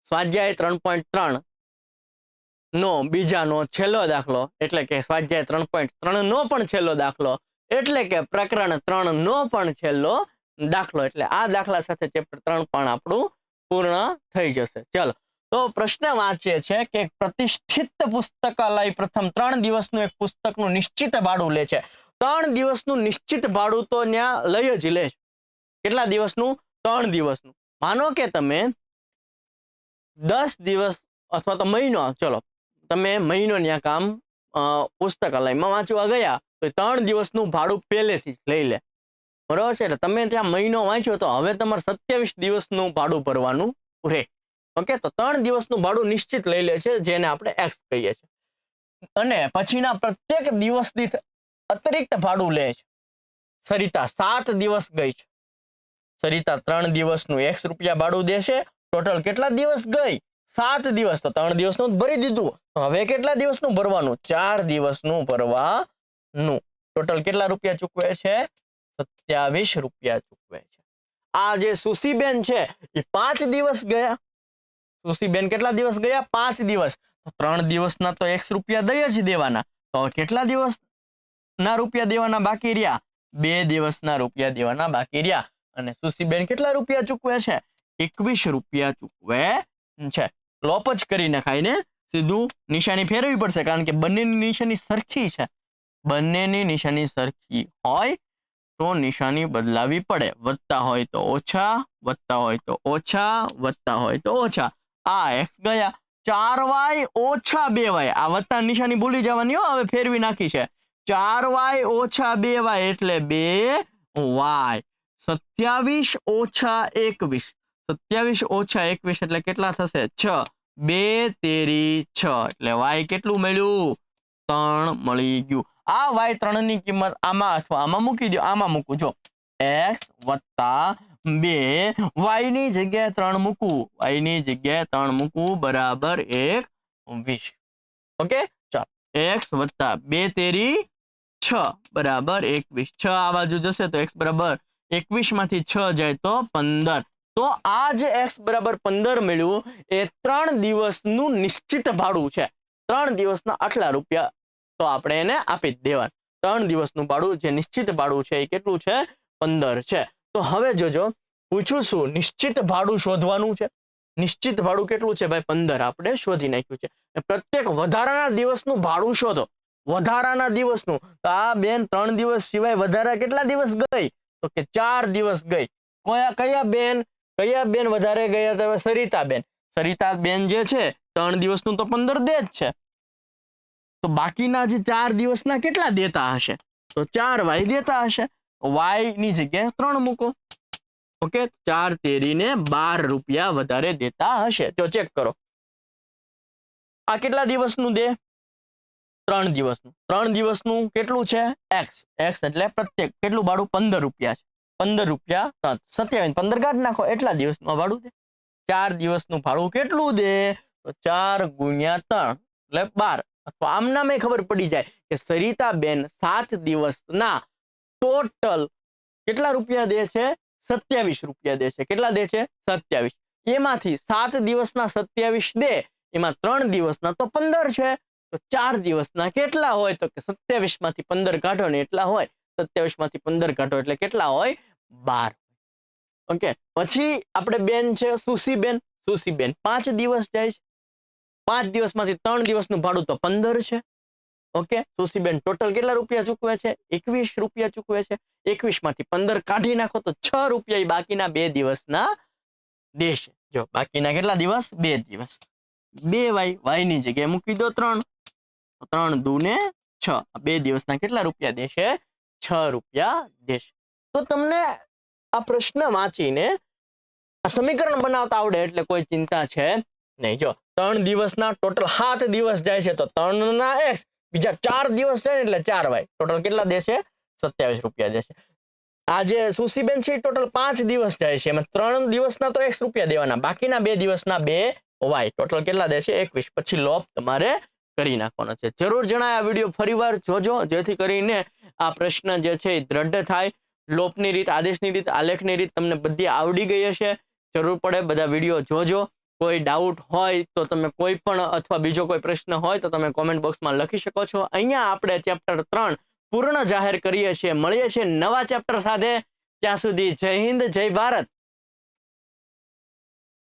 સ્વાધ્યાય 3.3 નો બીજાનો છેલ્લો દાખલો એટલે કે સ્વાધ્યાય 3.3 નો પણ છેલ્લો દાખલો એટલે કે પ્રકરણ 3 નો પણ છેલ્લો દાખલો એટલે આ દાખલા સાથે ચેપ્ટર 3 પણ આપણું પૂર્ણ થઈ જશે. ચાલો તો પ્રશ્ન વાંચીએ છે કે પ્રતિષ્ઠિત પુસ્તકાલય પ્રથમ 3 દિવસનું એક પુસ્તકનું નિશ્ચિત ભાડું લે છે. 3 દિવસનું નિશ્ચિત ભાડું તો ત્યાં લઈ જ લે છે. કેટલા દિવસનું? 3 દિવસનું. માનો કે તમે 10 દિવસ અથવા તો મહિનો, ચલો તમે મહિનો ત્યાં કામ પુસ્તકાલયમાં વાંચવા ગયા તો 3 દિવસનું ભાડું પહેલેથી જ લઈ લે, બરોબર છે. એટલે તમે ત્યાં મહિનો વાંચ્યો તો હવે તમારે 27 દિવસનું ભાડું ભરવાનું રહે. ઓકે, તો 3 દિવસનું ભાડું નિશ્ચિત લઈ લે છે, જેને આપણે એક્સ કહીએ છીએ. અને પછીના પ્રત્યેક દિવસ દીઠ અતિરિક્ત ભાડું લે છે. સરિતા 7 દિવસ ગઈ છે. સરિતા 3 દિવસનું x રૂપિયા ભાડું દેશે. ટોટલ કેટલા દિવસ ગઈ? 7 દિવસ. તો 3 દિવસનું ભરી દીધું. તો હવે કેટલા દિવસનું ભરવાનું? 4 દિવસનું ભરવાનું. ટોટલ કેટલા રૂપિયા ચૂકવે છે? 27 રૂપિયા ચૂકવે છે. આ જે સુશીબેન છે એ 5 દિવસ ગયા. સુશીબેન કેટલા દિવસ ગયા? 5 દિવસ. તો 3 દિવસના તો x રૂપિયા દઈ જ દેવાના. તો કેટલા દિવસના રૂપિયા દેવાના બાકી રહ્યા? 2 દિવસના રૂપિયા દેવાના બાકી રહ્યા. અને સુશીબેન કેટલા રૂપિયા ચૂકવે છે? 21 રૂપિયા ચૂકવે છે. લોપ જ કરી નખાય ને, સીધું નિશાની ફેરવવી પડશે કારણ કે બંનેની નિશાની સરખી છે. બંનેની નિશાની સરખી હોય તો નિશાની બદલાવી પડે. વત્તા હોય તો ઓછા, વત્તા હોય તો ઓછા, વત્તા હોય તો ઓછા. આ x ગયા. 4y ઓછા 2y. આ વત્તા નિશાની ભૂલી જવાની હો, હવે ફેરવી નાખી છે. 4y ઓછા 2y એટલે 2y. 27 ઓછા 21. 27 ઓછા 21 એટલે કેટલા થશે? 6. 2 તેરી 6 એટલે y કેટલું મળ્યું? 3 મળી ગયું. આ y 3 ની કિંમત આમાં અથવા આમાં મૂકી દો. આમાં મૂકું જો, x વત્તા 2 y ની જગ્યાએ 3 મૂકું, y ની જગ્યાએ 3 મૂકું બરાબર 21. ઓકે, ચાલો x વત્તા 2 તેરી 6 બરાબર 21. 6 આ બાજુ જશે તો x બરાબર 21 માંથી 6 જાય તો 15. તો આ જે x બરાબર 15 મળ્યું એ 3 દિવસનું નિશ્ચિત ભાડું છે. 3 દિવસના આટલા રૂપિયા તો આપણે એને આપી જ દેવાનું. 3 દિવસનું ભાડું જે નિશ્ચિત ભાડું છે એ કેટલું છે? 15 છે. તો હવે જોજો, પૂછું છું નિશ્ચિત ભાડું શોધવાનું છે. નિશ્ચિત ભાડું કેટલું છે ભાઈ? 15 આપણે શોધી નાખ્યું છે. પ્રત્યેક વધારાના દિવસનું ભાડું શોધો. વધારાના દિવસનું. તો આ બેન 3 દિવસ સિવાય વધારા કેટલા દિવસ ગઈ? તો કે 4 દિવસ ગઈ. કયા બેન વધારે ગયા? તો સરિતા બેન. સરિતા બેન જે છે 3 દિવસનું તો 15 દે જ છે. તો બાકીના જે 4 દિવસના કેટલા દેતા હશે? તો 4y દેતા હશે. y ની જગ્યાએ 3 મૂકો. ઓકે, 4 તેરીને 12 રૂપિયા વધારે દેતા હશે. તો ચેક કરો, આ કેટલા દિવસનું દે? 3 દિવસનું. 3 દિવસનું કેટલું છે? x. x એટલે પ્રત્યેક કેટલું ભાડું? 15 રૂપિયા છે. 15 રૂપિયા 27, 15 કાઢ નાખો, એટલા દિવસનું ભાડું દે. 4 દિવસનું ભાડું કેટલું દે? તો 4 ગુણ્યા 3 એટલે 12. અથવા આમ નામે ખબર પડી જાય કે સરિતા બેન 7 દિવસના ટોટલ કેટલા રૂપિયા દે છે? 27 રૂપિયા દે છે. કેટલા દે છે? 27. એમાંથી 7 દિવસના 27 દે, એમાં 3 દિવસના તો 15 છે. તો 4 દિવસના કેટલા હોય? તો કે 27 માંથી 15 કાઢો ને એટલા હોય. 27 માંથી 15 કાઢો એટલે કેટલા હોય? 12. ઓકે, પછી આપણે બેન છે સુશીબેન. સુશીબેન 5 દિવસ જાય છે. 5 દિવસમાંથી 3 દિવસનું ભાડું તો 15 છે. ઓકે, સુશીબેન ટોટલ કેટલા રૂપિયા ચૂકવે છે? 21 રૂપિયા ચૂકવે છે. 21 માંથી 15 કાઢી નાખો તો 6 રૂપિયા બાકીના 2 દિવસના દેશે. જો બાકીના કેટલા દિવસ? 2 દિવસ. 2y, y ની જગ્યાએ મૂકી દો 3. 3 દુ ને 6. 2 દિવસના કેટલા રૂપિયા દેશે? 6 રૂપિયા દેશે. તો તમને આ પ્રશ્ન વાંચીને આ સમીકરણ બનાવતા આવડે એટલે કોઈ ચિંતા છે નહીં. જો 3 દિવસના ટોટલ 7 દિવસ જાય છે તો 3 ના x, બીજા 4 દિવસ જાય એટલે 4y. ટોટલ કેટલા દેશે? 27 રૂપિયા દેશે. આ જે સુશીબેન છે ટોટલ 5 દિવસ જાય છે, એમાં 3 દિવસના તો x રૂપિયા દેવાના, બાકીના 2 દિવસના 2y. ટોટલ કેટલા દેશે? 21. પછી લોપ તમારે કરી નાખવાનો છે. જરૂર જણાય આ વિડીયો ફરીવાર જોજો, જેથી કરીને આ પ્રશ્ન જે છે એ દ્રઢ થાય. લોપની રીત, આદેશની રીત, આલેખની રીત તમને બધી આવડી ગઈ હશે. જરૂર પડે બધા વિડીયો જોજો. કોઈ ડાઉટ હોય તો તમે કોઈ પણ અથવા બીજો કોઈ પ્રશ્ન હોય તો તમે કોમેન્ટ બોક્સમાં લખી શકો છો. અહીંયા આપણે ચેપ્ટર 3 પૂર્ણ જાહેર કરીએ છીએ. મળીએ છીએ નવા ચેપ્ટર સાથે. ત્યાં સુધી જય હિન્દ, જય ભારત.